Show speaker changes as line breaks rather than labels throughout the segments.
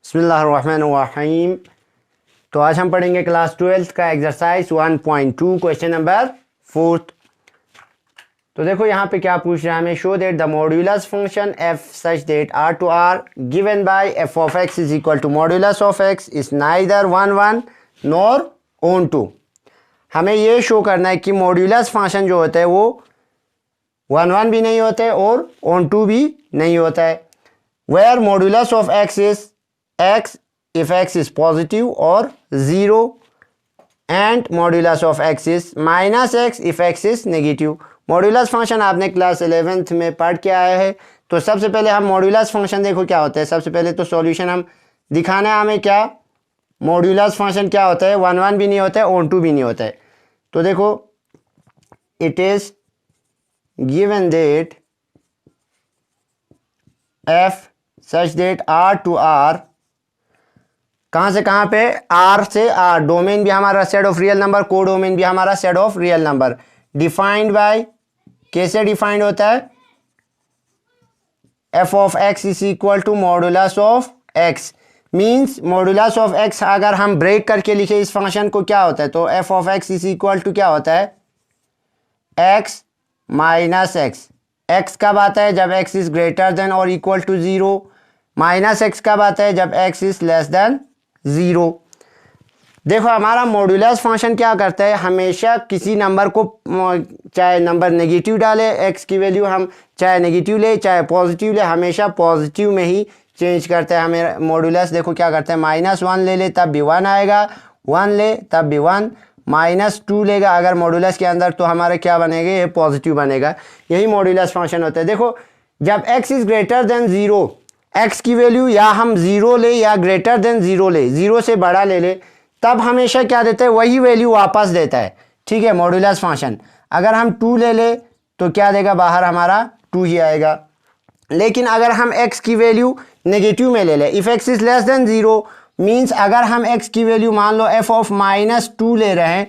बिस्मिल्लाहिर्रहमानिर्रहीम। तो आज हम पढ़ेंगे क्लास 12th का एक्सरसाइज 1.2 क्वेश्चन नंबर 4। तो देखो यहाँ पे क्या पूछ रहा है हमें। Show that the modulus function f such that R to R given by f of x is equal to modulus of x is neither 1 nor onto. हमें ये शो करना है कि मॉड्यूलस फंक्शन जो होता है वो 1 भी नहीं होता है और ऑन टू भी नहीं होता है। Where modulus of x is x if x is positive or 0 and modulus of x is minus x if x is negative। Modulus function आपने क्लास 11th में पढ़ के आया है। तो सबसे पहले हम मॉड्यूलस फंक्शन देखो क्या होता है। सबसे पहले तो सॉल्यूशन हम दिखाना है हमें क्या मॉड्यूलस फंक्शन क्या होता है। 1 भी नहीं होता है, ऑन टू भी नहीं होता है। तो देखो it is given that f such that r to r, कहाँ से कहाँ पे, आर से आर, डोमेन भी हमारा set of real number, codomain भी हमारा set of real number. Defined by, कैसे डिफाइंड होता है, f of x is equal to modulus of x. Means modulus of x अगर हम ब्रेक करके लिखे इस फंक्शन को क्या होता है, तो f of x is equal to क्या होता है, एक्स माइनस एक्स। एक्स कब आता है, जब एक्स इज ग्रेटर देन और इक्वल टू 0। माइनस एक्स कब आता है, जब एक्स इज लेस देन 0। देखो हमारा मॉड्यूलस फंक्शन क्या करता है, हमेशा किसी नंबर को, चाहे नंबर नेगेटिव डाले एक्स की वैल्यू, हम चाहे नेगेटिव ले चाहे पॉजिटिव ले, हमेशा पॉजिटिव में ही चेंज करता है हमें मॉड्यूलस। देखो क्या करता है, -1 ले ले तब भी 1 आएगा, 1 ले तब भी 1, -2 लेगा अगर मॉड्यूलस के अंदर तो हमारा क्या बनेगा, ये पॉजिटिव बनेगा। यही मॉड्यूलस फंक्शन होता है। देखो जब x is greater than 0, x की वैल्यू या हम 0 ले या ग्रेटर देन 0 ले, 0 से बड़ा ले ले, तब हमेशा क्या देता है, वही वैल्यू वापस देता है। ठीक है मॉड्यूलस फंक्शन। अगर हम 2 ले ले तो क्या देगा, बाहर हमारा 2 ही आएगा। लेकिन अगर हम x की वैल्यू नेगेटिव में ले ले, if x is less than 0, means अगर हम x की वैल्यू मान लो f ऑफ -2 ले रहे हैं,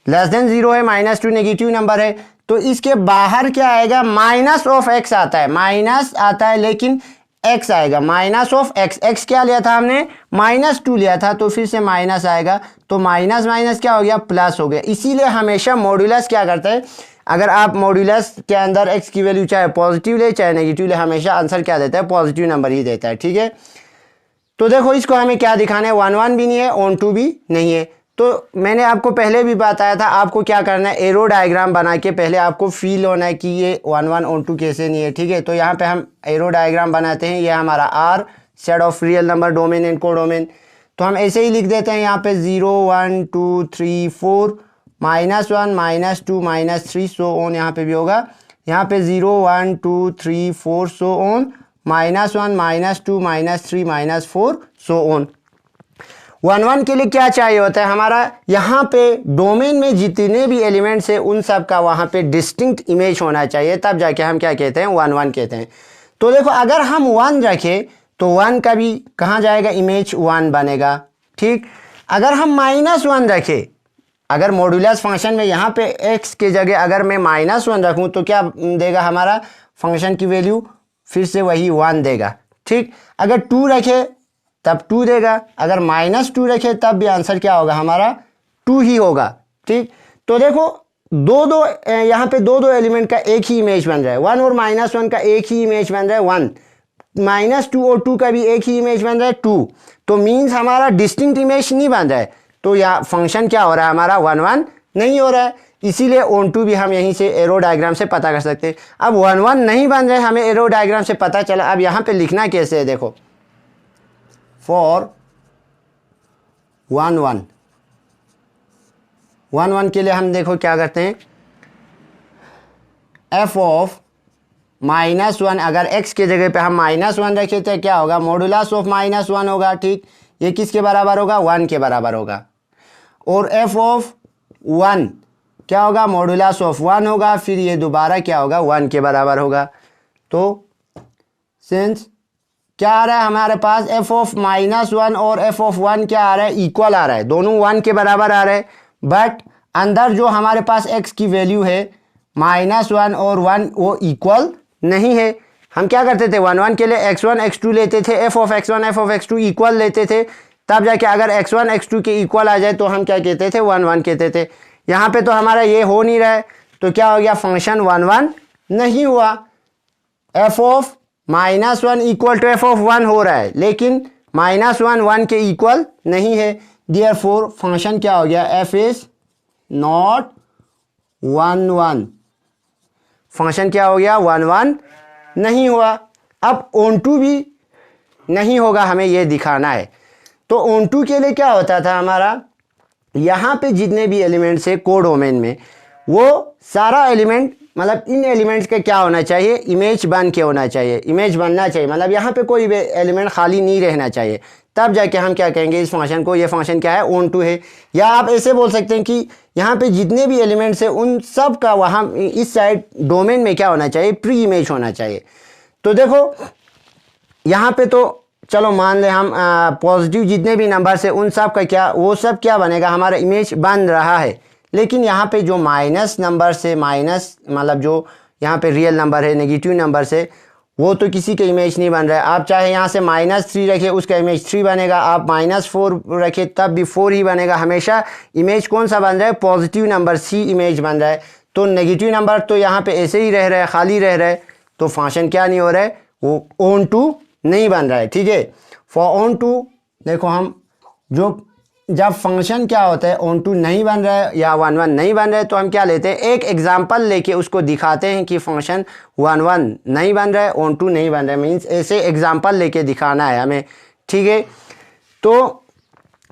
लेस देन 0 है, -2 नेगेटिव नंबर है, तो इसके बाहर क्या आएगा, माइनस ऑफ x आता है, माइनस आता है लेकिन x आएगा, माइनस ऑफ x। x क्या लिया था हमने, -2 लिया था, तो फिर से माइनस आएगा, तो माइनस माइनस क्या हो गया, प्लस हो गया। इसीलिए हमेशा मॉड्यूलस क्या करता है, अगर आप मॉड्यूलस के अंदर x की वैल्यू चाहे पॉजिटिव ले चाहे नेगेटिव ले, हमेशा आंसर क्या देता है, पॉजिटिव नंबर ही देता है। ठीक है, तो देखो इसको हमें क्या दिखाना है, 1 भी नहीं है, ऑन टू भी नहीं है। तो मैंने आपको पहले भी बताया था, आपको क्या करना है, एरो डायग्राम बना के पहले आपको फील होना है कि ये 1 ऑन टू कैसे नहीं है। ठीक है, तो यहाँ पे हम एरो डायग्राम बनाते हैं। ये हमारा R set of real number, domain and codomain. तो हम ऐसे ही लिख देते हैं यहाँ पे 0 1 2 3 4 -1 -2 -3 सो ऑन, यहाँ पे भी होगा। यहाँ पे 0 1 2 3 4 सो ऑन, -1 -2 -3 -4 सो ऑन। 1 के लिए क्या चाहिए होता है हमारा, यहाँ पे डोमेन में जितने भी एलिमेंट्स है उन सब का वहाँ पे डिस्टिंक्ट इमेज होना चाहिए, तब जाके हम क्या कहते हैं, 1 कहते हैं। तो देखो अगर हम 1 रखें तो 1 का भी कहाँ जाएगा, इमेज 1 बनेगा। ठीक, अगर हम -1 रखें, अगर मॉड्यूलस फंक्शन में यहाँ पे x के जगह अगर मैं -1 रखूँ तो क्या देगा, हमारा फंक्शन की वैल्यू फिर से वही 1 देगा। ठीक, अगर 2 रखे तब 2 देगा, अगर -2 रखे तब भी आंसर क्या होगा, हमारा 2 ही होगा। ठीक, तो देखो दो यहाँ पे दो एलिमेंट का एक ही इमेज बन रहा है, 1 और -1 का एक ही इमेज बन रहा है 1, -2 और 2 का भी एक ही इमेज बन रहा है 2। तो मीन्स हमारा डिस्टिंक्ट इमेज नहीं बन रहा है, तो यहाँ फंक्शन क्या हो रहा है, हमारा 1 नहीं हो रहा है। इसीलिए ऑन टू भी हम यहीं से एरो डायग्राम से पता कर सकते हैं। अब 1 नहीं बन रहे, हमें एरो डायग्राम से पता चला। अब यहाँ पे लिखना कैसे है, देखो फॉर 1 के लिए हम देखो क्या करते हैं, एफ ऑफ -1, अगर x के जगह पे हम -1 रखे तो क्या होगा, मॉडुलस ऑफ -1 होगा। ठीक, ये किसके बराबर होगा, 1 के बराबर होगा। और एफ ऑफ 1 क्या होगा, मॉडुलस ऑफ 1 होगा, फिर ये दोबारा क्या होगा, 1 के बराबर होगा। तो सिंस क्या आ रहा है हमारे पास, एफ ऑफ -1 और एफ ऑफ 1 क्या आ रहा है, इक्वल आ रहा है, दोनों 1 के बराबर आ रहे हैं। बट अंदर जो हमारे पास x की वैल्यू है -1 और 1 वो इक्वल नहीं है। हम क्या करते थे, 1 1 के लिए x1 x2 लेते थे, f of x1 f of x2 equal लेते थे, तब जाके अगर x1 x2 के इक्वल आ जाए तो हम क्या कहते थे, 1 1 कहते थे। यहाँ पे तो हमारा ये हो नहीं रहा है, तो क्या हो गया, फंक्शन 1 1 नहीं हुआ। f of -1 equal to f of 1 हो रहा है, लेकिन -1 1 के इक्वल नहीं है, देयरफॉर फंक्शन क्या हो गया, f इज नॉट 1 1। फंक्शन क्या हो गया, 1 1 नहीं हुआ। अब ऑन टू भी नहीं होगा, हमें ये दिखाना है। तो ऑन टू के लिए क्या होता था हमारा, यहाँ पे जितने भी एलिमेंट्स है कोडोमेन में, वो सारा एलिमेंट मतलब इन एलिमेंट्स का क्या होना चाहिए, इमेज बन के होना चाहिए, इमेज बनना चाहिए, मतलब यहाँ पे कोई भी एलिमेंट खाली नहीं रहना चाहिए, तब जाके हम क्या कहेंगे इस फंक्शन को, ये फंक्शन क्या है, ऑन टू है। या आप ऐसे बोल सकते हैं कि यहाँ पे जितने भी एलिमेंट्स है उन सब का वहाँ इस साइड डोमेन में क्या होना चाहिए, प्री इमेज होना चाहिए। तो देखो यहाँ पे तो चलो मान ले हम पॉजिटिव जितने भी नंबर है उन सब का क्या, वो सब क्या बनेगा, हमारा इमेज बन रहा है। लेकिन यहाँ पे जो माइनस नंबर से, माइनस मतलब जो यहाँ पे रियल नंबर है, नेगेटिव नंबर से, वो तो किसी का इमेज नहीं बन रहा है। आप चाहे यहाँ से -3 रखिए, उसका इमेज 3 बनेगा, आप -4 रखिए तब भी 4 ही बनेगा। हमेशा इमेज कौन सा बन रहा है, पॉजिटिव नंबर सी इमेज बन रहा है। तो नेगेटिव नंबर तो यहाँ पे ऐसे ही रह रहा है, खाली रह रहा है, तो फंक्शन क्या नहीं हो रहा है, वो ऑन टू नहीं बन रहा है। ठीक है, फॉर ऑन टू देखो हम जो जब फंक्शन क्या होता है ऑन टू नहीं बन रहा है या 1 1 नहीं बन रहा है, तो हम क्या लेते हैं, एक एग्जांपल लेके उसको दिखाते हैं कि फंक्शन 1 1 नहीं बन रहा है, ऑन टू नहीं बन रहा है, मीन्स ऐसे एग्जांपल लेके दिखाना है हमें। ठीक है, तो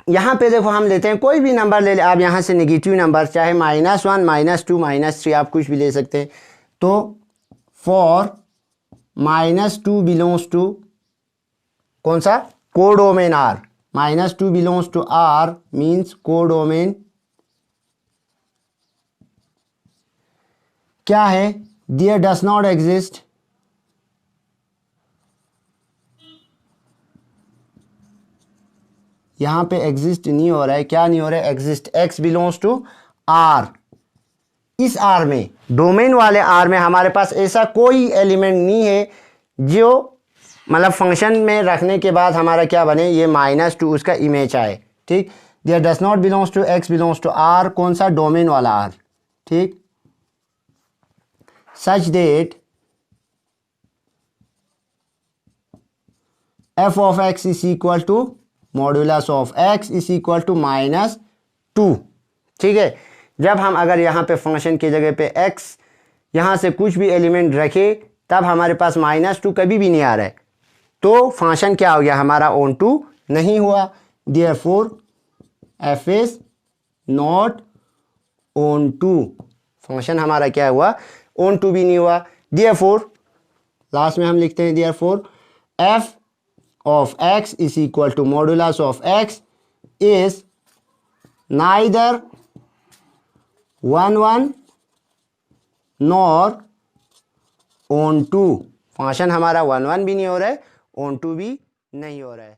यहाँ पे देखो हम लेते हैं कोई भी नंबर ले ले आप, यहाँ से नेगेटिव नंबर चाहे -1 -2 -3 आप कुछ भी ले सकते हैं। तो फॉर -2 बिलोंग्स टू कौन सा, codomain R, -2 belongs to R means codomain क्या है, देयर डज नॉट एग्जिस्ट यहाँ पे एग्जिस्ट नहीं हो रहा है, क्या नहीं हो रहा है, exist, x belongs to R. इस आर में, डोमेन वाले आर में हमारे पास ऐसा कोई एलिमेंट नहीं है जो मतलब फंक्शन में रखने के बाद हमारा क्या बने, ये -2 उसका इमेज आए। ठीक, there does not belongs to x belongs to R, कौन सा, डोमेन वाला आर। ठीक, such that f of x is equal to modulus of x is equal to -2। ठीक है, जब हम अगर यहाँ पे फंक्शन की जगह पे x यहाँ से कुछ भी एलिमेंट रखे, तब हमारे पास -2 कभी भी नहीं आ रहा है, तो फंक्शन क्या हो गया हमारा, ऑन टू नहीं हुआ। Therefore f is not onto, function हमारा क्या हुआ, ऑन टू भी नहीं हुआ। देयरफॉर लास्ट में हम लिखते हैं, therefore f of x is equal to modulus of x is neither 1 1 nor onto. Function हमारा 1 1 भी नहीं हो रहा है, ऑन टू भी नहीं हो रहा है।